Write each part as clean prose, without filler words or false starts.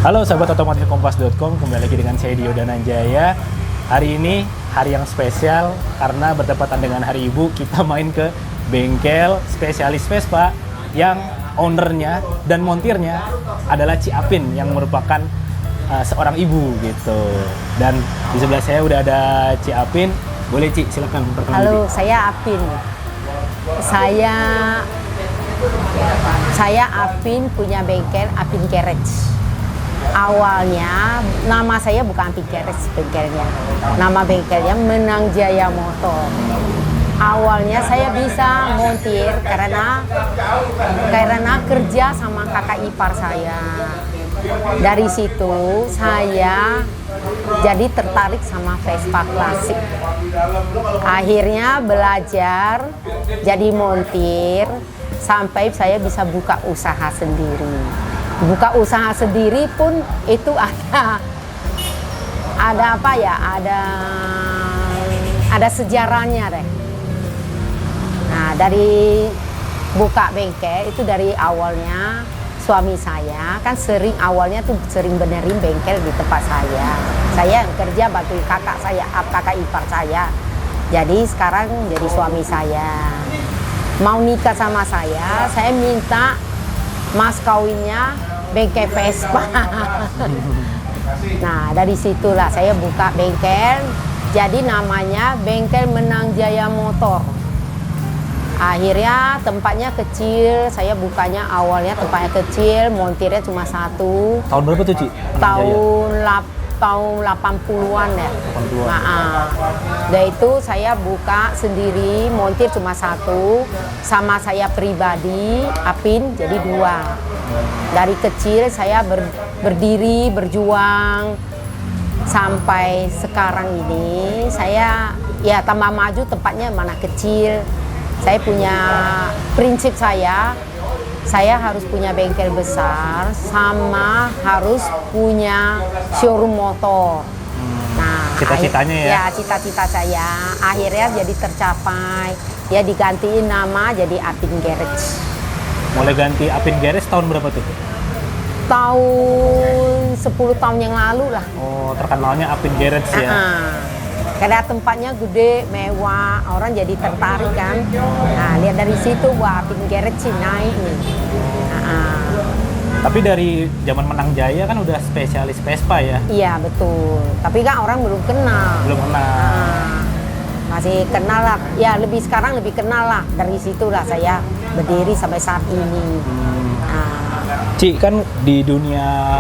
Halo sahabat otomotif kompas.com, kembali lagi dengan saya Dio Dananjaya. Hari ini hari yang spesial karena bertepatan dengan Hari Ibu. Kita main ke bengkel spesialis Vespa yang ownernya dan montirnya adalah Ci Apin yang merupakan seorang ibu gitu. Dan di sebelah saya udah ada Ci Apin. Boleh Ci, silakan perkenalkan. Halo, saya Apin. Saya Apin punya bengkel Apin Garage. Awalnya nama saya bukan Apin Garage bengkelnya. Nama bengkelnya Menang Jaya Motor. Awalnya saya bisa montir karena kerja sama kakak ipar saya. Dari situ saya jadi tertarik sama Vespa klasik. Akhirnya belajar jadi montir sampai saya bisa buka usaha sendiri. Buka usaha sendiri pun itu ada apa ya? Ada sejarahnya deh. Nah, dari buka bengkel itu dari awalnya suami saya kan awalnya tuh sering benerin bengkel di tempat saya. Saya yang kerja bantu kakak ipar saya. Jadi sekarang jadi suami saya. Mau nikah sama saya minta mas kawinnya bengkel Vespa. Nah, dari situlah saya buka bengkel. Jadi namanya Bengkel Menang Jaya Motor. Akhirnya tempatnya kecil, saya bukanya awalnya tempatnya kecil, montirnya cuma satu. Tahun berapa tuh Ci? Tahun 80-an ya. 80-an. Nah, dari itu saya buka sendiri, montir cuma satu, sama saya pribadi, Apin, jadi dua. Dari kecil saya berdiri, berjuang, sampai sekarang ini saya ya tambah maju tempatnya mana kecil. Saya punya prinsip saya harus punya bengkel besar sama harus punya showroom motor. Nah, cita-citanya ya? Ya, cita-cita saya akhirnya jadi tercapai. Ya digantiin nama jadi Apin Garage. Mulai ganti Apin Garage tahun berapa tuh? Tahun 10 tahun yang lalu lah. Oh, terkenalnya Apin Garage ya? Karena tempatnya gede, mewah, orang jadi tertarik kan. Nah, lihat dari situ, wah Apin Garage sih naik nih. Tapi dari zaman Menang Jaya kan udah spesialis Vespa ya? Iya, betul. Tapi kan orang belum kenal. Belum kenal. Masih kenal lah. Ya, sekarang lebih kenal lah. Dari situlah saya berdiri sampai saat ini. Ci, kan di dunia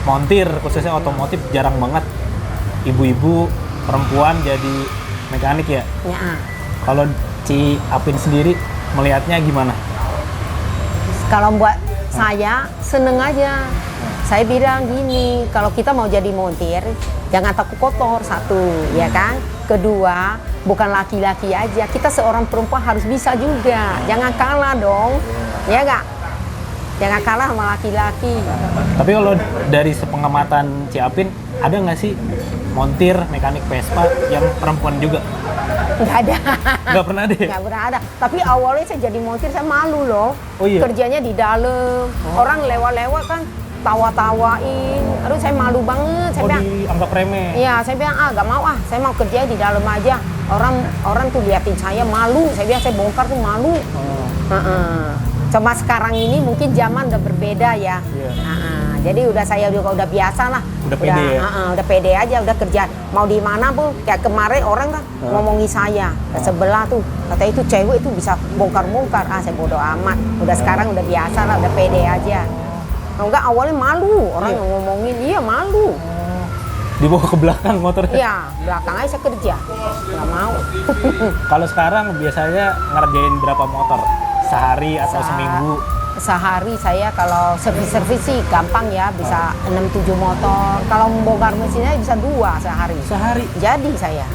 montir, khususnya otomotif, jarang banget ibu-ibu perempuan jadi mekanik ya? Ya. Kalau Ci Apin sendiri melihatnya gimana? Kalau buat saya seneng aja. Saya bilang gini, kalau kita mau jadi montir, jangan takut kotor, satu, ya kan? Kedua, bukan laki-laki aja, kita seorang perempuan harus bisa juga. Jangan kalah dong, ya nggak? Jangan kalah sama laki-laki. Tapi kalau dari sepengamatan Ci Apin, ada nggak sih montir mekanik Vespa yang perempuan juga? Nggak ada. Nggak pernah ada? Nggak pernah ada. Tapi awalnya saya jadi montir, saya malu loh. Oh iya? Kerjanya di dalam. Orang lewat-lewat kan tawa-tawain. Aduh, saya malu banget. Saya bilang, dianggap remeh? Iya, saya bilang, nggak mau saya mau kerja di dalam aja. Orang tuh liatin saya malu. Saya bilang, saya bongkar tuh malu. Cuma sekarang ini mungkin zaman udah berbeda ya. Jadi saya udah biasa lah. Udah pede ya? Udah pede aja, udah kerja. Mau di mana pun, kayak kemarin orang kan ngomongi saya. Sebelah tuh, kata itu cewek itu bisa bongkar-bongkar. Saya bodo amat. Udah sekarang udah biasa lah, udah pede aja. Enggak, awalnya malu. Orang yang ngomongin, iya malu. Dibawa ke belakang motornya? Iya, belakang aja saya kerja. Nggak mau. Kalau sekarang biasanya ngerjain berapa motor? Sehari atau seminggu? Sehari saya kalau servis sih gampang ya, bisa 6-7 motor. Kalau membongkar mesinnya bisa 2 sehari. Sehari? Jadi saya.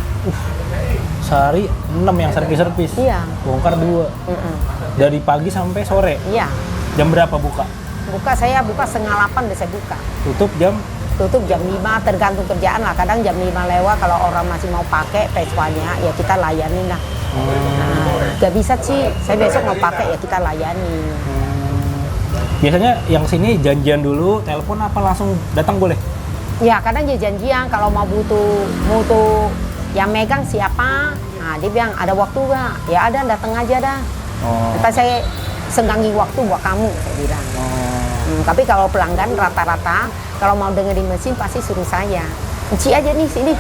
Sehari 6 yang servis-servis? Iya. Bongkar 2? Dari pagi sampai sore? Iya. Jam berapa buka? Saya buka 7:30 udah saya buka. Tutup jam 5, tergantung kerjaan lah. Kadang jam 5 lewat, kalau orang masih mau pakai Vespanya ya kita layanin lah. Gak bisa sih, saya besok mau pakai ya kita layani. Biasanya yang sini janjian dulu, telepon apa langsung datang boleh? Ya kadang dia janjian kalau mau butuh yang megang siapa. Nah dia bilang ada waktu gak? Ya ada, datang aja dah. Oh. Ntar saya senggangi waktu buat kamu, saya bilang. Tapi kalau pelanggan rata-rata kalau mau dengerin mesin pasti suruh saya. Enci aja nih sini.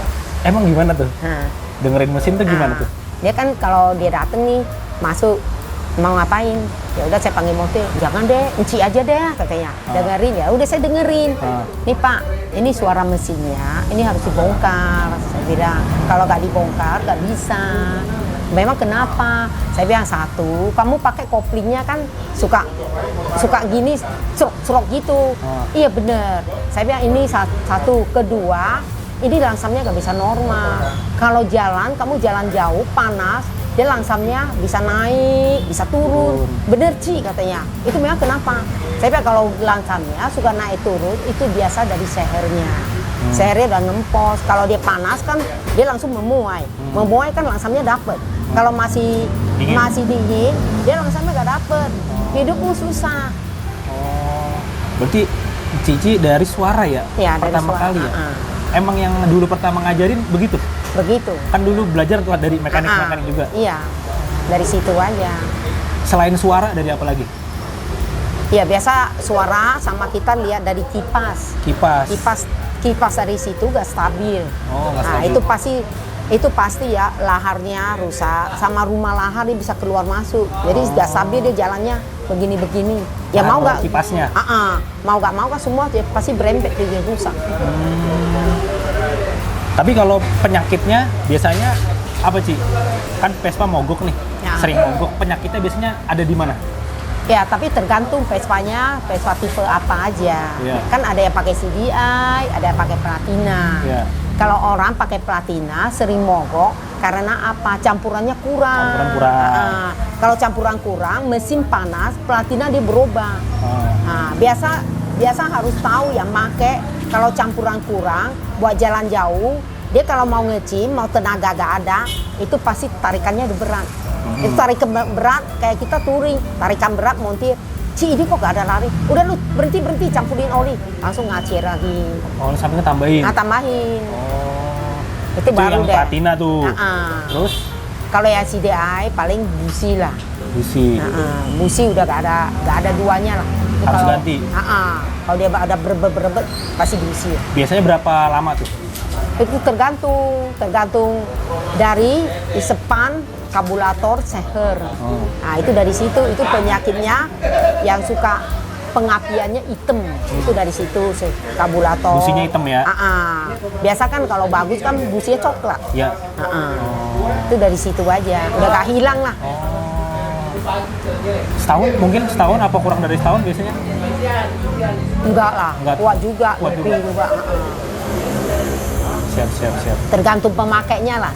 Emang gimana tuh? Nah, Dengerin mesin tuh gimana tuh? dia kan kalau dia dateng nih masuk mau ngapain, ya udah saya panggil mobil, jangan deh, enci aja deh katanya, dengerin. Ya udah saya dengerin. Nih Pak, ini suara mesinnya, ini harus dibongkar. Saya bilang kalau nggak dibongkar nggak bisa. Memang kenapa? Saya bilang satu, kamu pakai koplingnya kan suka gini, serok gitu. Iya bener. Saya bilang ini satu, kedua, ini langsamnya nggak bisa normal. Kalau jalan, kamu jalan jauh, panas, dia langsamnya bisa naik, bisa turun. Bener Ci katanya. Itu memang kenapa? Saya bilang kalau langsamnya suka naik turun, itu biasa dari sehernya. Sehernya udah ngempos. Kalau dia panas kan, dia langsung memuai. Memuai kan langsamnya dapet. Kalau masih dingin, dia langsamnya nggak dapet. Hidupmu susah. Oh, berarti Cici dari suara ya? Ya dari pertama suara. kali ya? Emang yang dulu pertama ngajarin begitu? Begitu. Kan dulu belajar dari mekanik-mekanik juga. Iya, dari situ aja. Selain suara dari apa lagi? Ya biasa suara sama kita lihat dari kipas. Kipas dari situ gak stabil. Oh, nggak Nah stabil. itu pasti ya laharnya rusak, sama rumah lahar dia bisa keluar masuk. Jadi gak stabil dia jalannya begini-begini. Ya mau nggak kipasnya? Mau nggak mau kan semua dia pasti berempet dia rusak. Tapi kalau penyakitnya biasanya apa Ci? Kan Vespa mogok nih, Ya. sering mogok. Penyakitnya biasanya ada di mana? Ya, tapi tergantung Vespanya, Vespa tipe apa aja. Iya. Kan ada yang pakai CDI, ada yang pakai Platina. Iya. Kalau orang pakai Platina sering mogok karena apa? Campurannya kurang. Campuran kurang. Kalau campuran kurang, mesin panas, Platina dia berubah. Nah, biasa harus tahu ya, make kalau campuran kurang buat jalan jauh, dia kalau mau ngecim, mau tenaga gak ada, itu pasti tarikannya udah berat. Itu tarikan berat kayak kita touring, tarikan berat montir. Ci ini kok gak ada lari. Udah lu berhenti campurin oli, langsung ngacir lagi. Oh, sampingnya tambahin. Nah, tambahin. Oh. Itu baru yang deh. Platina tuh. Terus Kalau yang CDI paling busi lah. busi. Busi udah gak ada duanya lah. Itu Harus kalau- ganti. Kalau dia ada berebet pasti busi. Biasanya berapa lama tuh? Itu tergantung dari isepan, kabulator, seher. Nah itu dari situ, itu penyakitnya yang suka pengapiannya hitam. Itu dari situ kabulator. Businya hitam ya? Biasa kan kalau bagus kan businya coklat. Ya. Itu dari situ aja, udah gak hilang lah. Setahun apa kurang dari setahun biasanya? Enggak lah, Enggak. kuat juga, Kuat lebih juga. Siap. Tergantung pemakainya lah,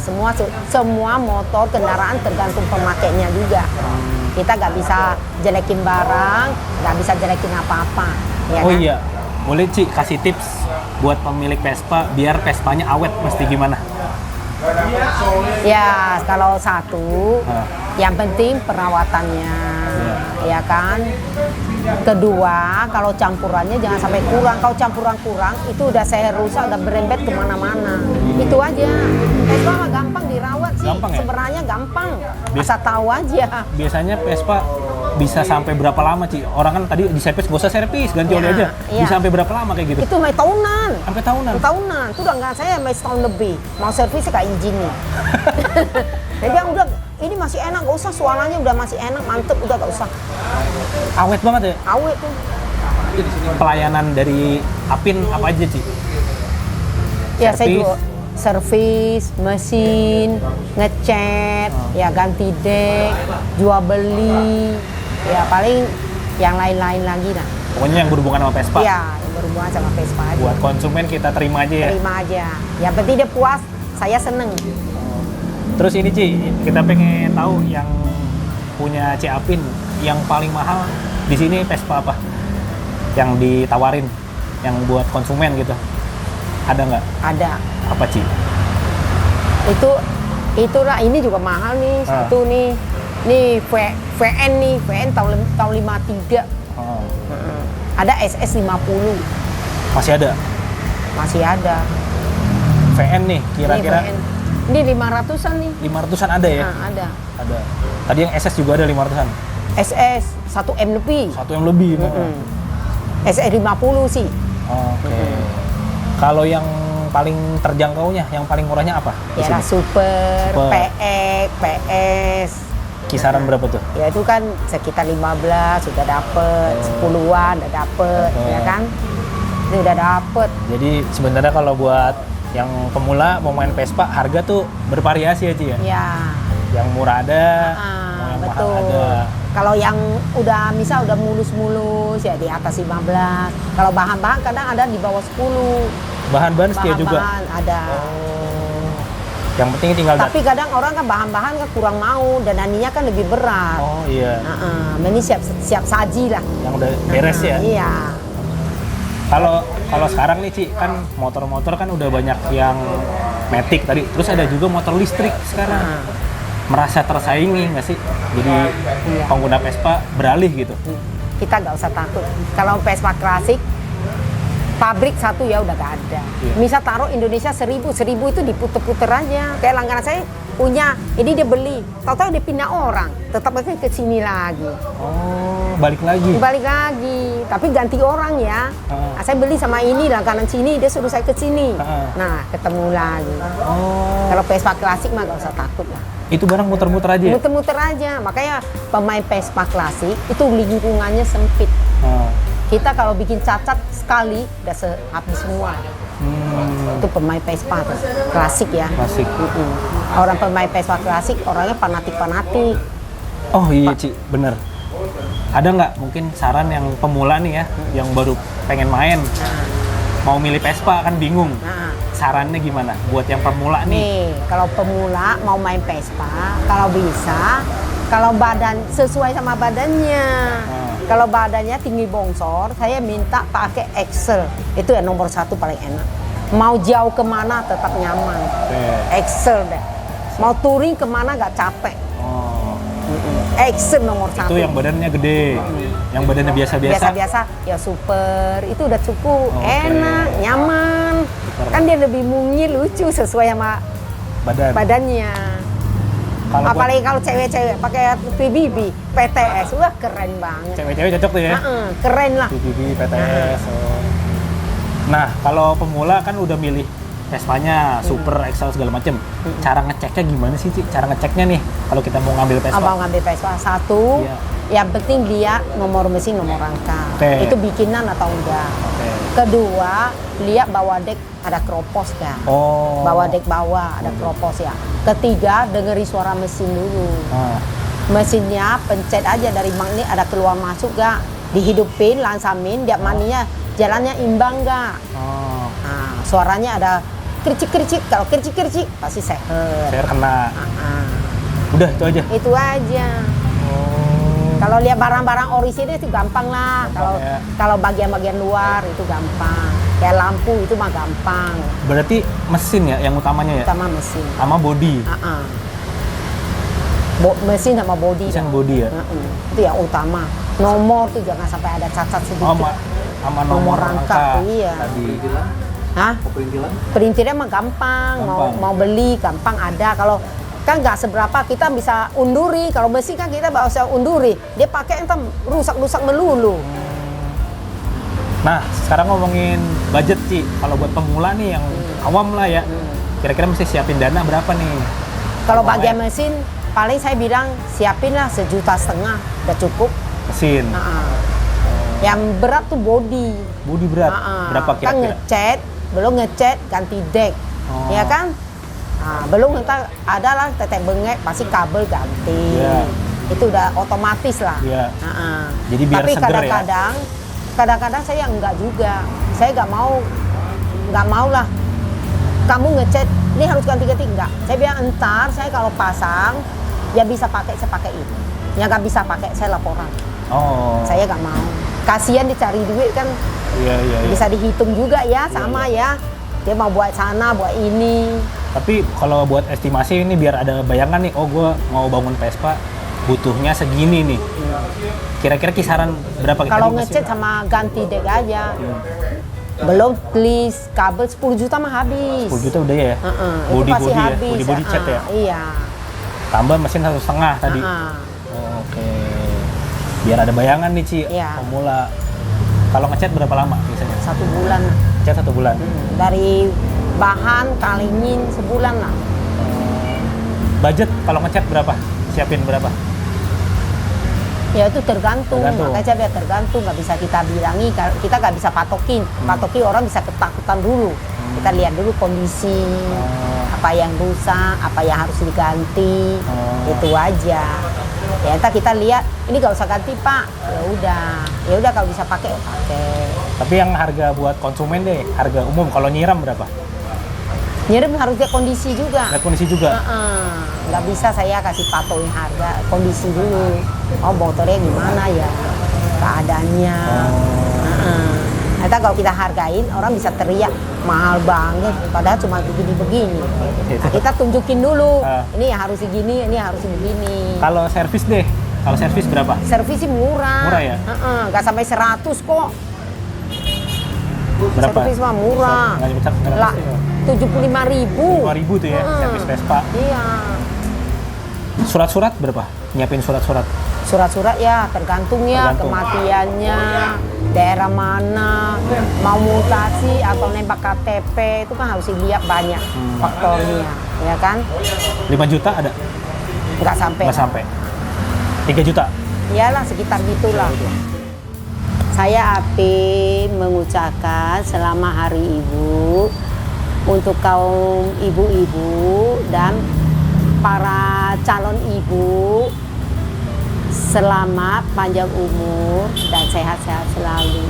semua motor kendaraan tergantung pemakainya juga. Kita nggak bisa jelekin barang, nggak bisa jelekin apa-apa. Ya Oh kan? iya, boleh Ci kasih tips buat pemilik Vespa biar Vespanya awet mesti gimana? Ya kalau satu, yang penting perawatannya, ya kan. Kedua, kalau campurannya jangan sampai kurang. Kalau campuran kurang, itu udah seher rusak, udah berembet kemana-mana. Itu aja. Vespa mah gampang dirawat sih. Gampang ya? Sebenarnya gampang. Asal tahu aja. Biasanya Vespa bisa sampai berapa lama Ci? Orang kan tadi di servis gak usah servis, ganti oli aja. Iya. Bisa sampai berapa lama kayak gitu? Itu sampai tahunan. Sampai tahunan? Tahunan. Itu udah nggak, saya sampai setahun lebih. Mau servis kayak izin nih. Jadi yang udah, ini masih enak, gak usah, suaranya udah masih enak, mantep, udah gak usah. Awet banget ya? Awet tuh. Pelayanan dari Apin apa aja Ci? Ya saya Servis? juga servis, mesin, ngecat, ya ganti dek, jual beli, ya paling yang lain-lain lagi lah. Pokoknya yang berhubungan sama Vespa? Ya, yang berhubungan sama Vespa aja. Buat konsumen kita terima aja ya? Terima aja. Yang penting dia puas, saya seneng. Terus ini Ci, kita pengen tahu yang punya C Apin yang paling mahal di sini Vespa apa? Yang ditawarin, yang buat konsumen gitu. Ada nggak? Ada. Apa Ci? Itulah, ini juga mahal nih, satu nih. Nih VN tahun 53. Oh. Ada SS 50, Masih ada. masih ada. VN nih, kira-kira Ini 500-an nih. 500-an ada ya? Nah, ada. Ada. Tadi yang SS juga ada 500-an. SS 1M lebih. 1M lebih. SS 50 sih. Oke. Kalau yang paling terjangkaunya, yang paling murahnya apa? di Ya sini? Super, Super. PX, PS. Kisaran berapa tuh? Ya itu kan sekitar 15 sudah dapet, 10-an udah dapet, ya kan? Itu udah dapet. Jadi sebenarnya kalau buat yang pemula mau main Vespa, harga tuh bervariasi ya Ci ya? Ya. Yang murah ada, mau yang mahal betul. ada. Kalau yang udah misal udah mulus-mulus ya di atas 15. Kalau bahan-bahan kadang ada di bawah 10. Bahan-bahan setia juga? Bahan-bahan ada. Yang penting tinggal Tapi kadang orang kan bahan-bahan kan kurang mau dan aninya kan lebih berat. Oh iya, Ini siap saji lah. yang udah beres ya? Iya. Kalau sekarang nih Ci, kan motor-motor kan udah banyak yang matic tadi. Terus ada juga motor listrik sekarang. Merasa tersaingi nggak sih? Jadi pengguna Vespa beralih gitu? Kita nggak usah takut. Kalau Vespa klasik, pabrik satu ya udah gak ada. Iya. Misal taruh Indonesia 1000 itu diputer-puter aja. Kayak langganan saya punya, ini dia beli. Tahu-tahu dia pindah orang, tetap aja ke sini lagi. Oh, balik lagi? Balik lagi, tapi ganti orang ya. Saya beli sama ini langganan sini, dia suruh saya ke sini. Nah, ketemu lagi. Oh, Kalau Vespa klasik mah gak usah takut lah. itu barang muter-muter aja ya? Muter-muter aja, makanya pemain Vespa klasik itu lingkungannya sempit. Kita kalau bikin cacat sekali udah habis semua. Itu pemain Vespa tuh, klasik ya. Klasik. Orang pemain Vespa klasik orangnya fanatik. Oh iya Ci, bener. Ada nggak mungkin saran yang pemula nih ya, yang baru pengen main, mau milih Vespa kan bingung. Nah, Sarannya gimana buat yang pemula nih? nih kalau pemula mau main Vespa, kalau bisa, kalau badan sesuai sama badannya. Kalau badannya tinggi bongsor, saya minta pakai Excel. Itu ya nomor 1 paling enak. Mau jauh kemana tetap nyaman. Excel deh. Mau touring kemana gak capek. Oh, Excel nomor 1. itu yang badannya gede, yang badannya biasa-biasa. Biasa-biasa ya super. Itu udah cukup. Oke. Enak, nyaman. Super. Kan dia lebih mungil, lucu sesuai sama Badan. badannya. Kalau buat Apalagi kalau cewek-cewek pakai PBB, PTS, wah keren banget. cewek-cewek cocok tuh ya? Keren lah. PBB, PTS. Nah, kalau pemula kan udah milih Vespanya, Super, Excel segala macem. Cara ngeceknya gimana sih, Ci? Cara ngeceknya nih, kalau kita mau ngambil Vespa. Abang ngambil Vespa, 1, Iya. yang penting lihat nomor mesin, nomor rangka. Oke. Itu bikinan atau enggak. Oke. Kedua, lihat bawah dek ada kropos kan. Oh. Bawah dek bawah ada kropos ya. Ketiga, dengeri suara mesin dulu. Ah. Mesinnya pencet aja dari magnet ada keluar masuk gak, dihidupin, lansamin, dia maninya jalannya imbang gak. Oh. Nah, suaranya ada kericik-kericik, kalau kericik-kericik pasti sehat. Saya kena. Udah itu aja. Itu aja. Oh. Kalau lihat barang-barang orisinil itu gampang lah. Kalau ya. kalau bagian-bagian luar itu gampang. Kayak lampu itu mah gampang. Berarti mesin ya yang utamanya ya? Utama mesin. Sama body. Mesin sama body. Mesin dah. body ya? Itu yang utama. Nomor tuh jangan sampai ada cacat sedikit. Oh, sama nomor rangka iya. tadi. Hah? Perintilan mah gampang. Mau beli gampang ada. Kalau kan nggak seberapa kita bisa unduri. Kalau mesin kan kita nggak usah unduri. Dia pakai entar rusak-rusak melulu. Nah, sekarang ngomongin budget Ci. Kalau buat pemula nih yang awam lah ya. Kira-kira mesti siapin dana berapa nih? Kalau bagian mesin paling saya bilang siapin lah 1,5 juta udah cukup. Mesin. Yang berat tuh body. Body berat. Berapa Kan kira-kira? ngecat, belum ngecat ganti deck. Oh. Ya kan? Nah, belum kita ada lah tetek bengek pasti kabel ganti. Iya. Itu udah otomatis lah. Iya. Jadi biar Tapi seger ya. kadang-kadang saya enggak juga. Saya nggak mau lah. Kamu ngecat, ini harus ganti-ganti enggak. Saya bilang entar saya kalau pasang ya bisa pakai, saya pakai ini. Yang nggak bisa pakai saya laporan. Oh. Saya nggak mau. Kasihan dicari duit kan. Iya. Bisa dihitung juga ya, sama ya. Dia mau buat sana, buat ini. Tapi kalau buat estimasi ini biar ada bayangan nih, oh gue mau bangun Vespa, butuhnya segini nih. Kira-kira kisaran berapa kita? Kalau ngecat sama ganti dek aja. Belum list kabel 10 juta mah habis. 10 juta udah ya? Itu Body pasti ya, habis. body cat ya. Iya. Tambah mesin 1,5 tadi. Oke. Biar ada bayangan nih Ci, Iya. pemula. Kalau ngecat berapa lama biasanya? 1 bulan. Cat 1 bulan. Dari bahan kalingin sebulan lah. Budget kalau ngecat berapa? Siapin berapa? Ya itu tergantung. Tergantung. Makanya biar tergantung, nggak bisa kita bilangi, kita nggak bisa patokin. Patokin orang bisa ketakutan dulu. Kita lihat dulu kondisi, apa yang rusak, apa yang harus diganti, itu aja. Ya entar kita lihat, ini nggak usah ganti Pak, ya udah kalau bisa pakai. Tapi yang harga buat konsumen deh, harga umum kalau nyiram berapa? Nyiram harus lihat kondisi juga. Lihat kondisi juga. Nggak bisa saya kasih patokin harga, kondisi dulu. Oh motornya gimana ya, keadaannya. Nanti kalau kita hargain, orang bisa teriak mahal banget, padahal cuma begini-begini. Nah, kita tunjukin dulu, ini harus segini, ini harus begini. Kalau servis deh, kalau servis berapa? Servis sih murah. Murah ya? Nggak sampai 100 kok. Berapa? Servis mah murah. Lah, 75.000. 5.000 tuh ya, servis Vespa. Iya. Surat-surat berapa? Nyiapin surat-surat? Surat-surat ya tergantung ya kematiannya, daerah mana, mau mutasi atau nembak KTP, itu kan harus dilihat banyak faktornya, ya kan? 5 juta ada? Nggak sampai. Nggak sampai. 3 juta? Iyalah sekitar gitulah. Saya Api mengucapkan selamat Hari Ibu untuk kaum ibu-ibu dan para calon ibu. Selamat panjang umur dan sehat-sehat selalu.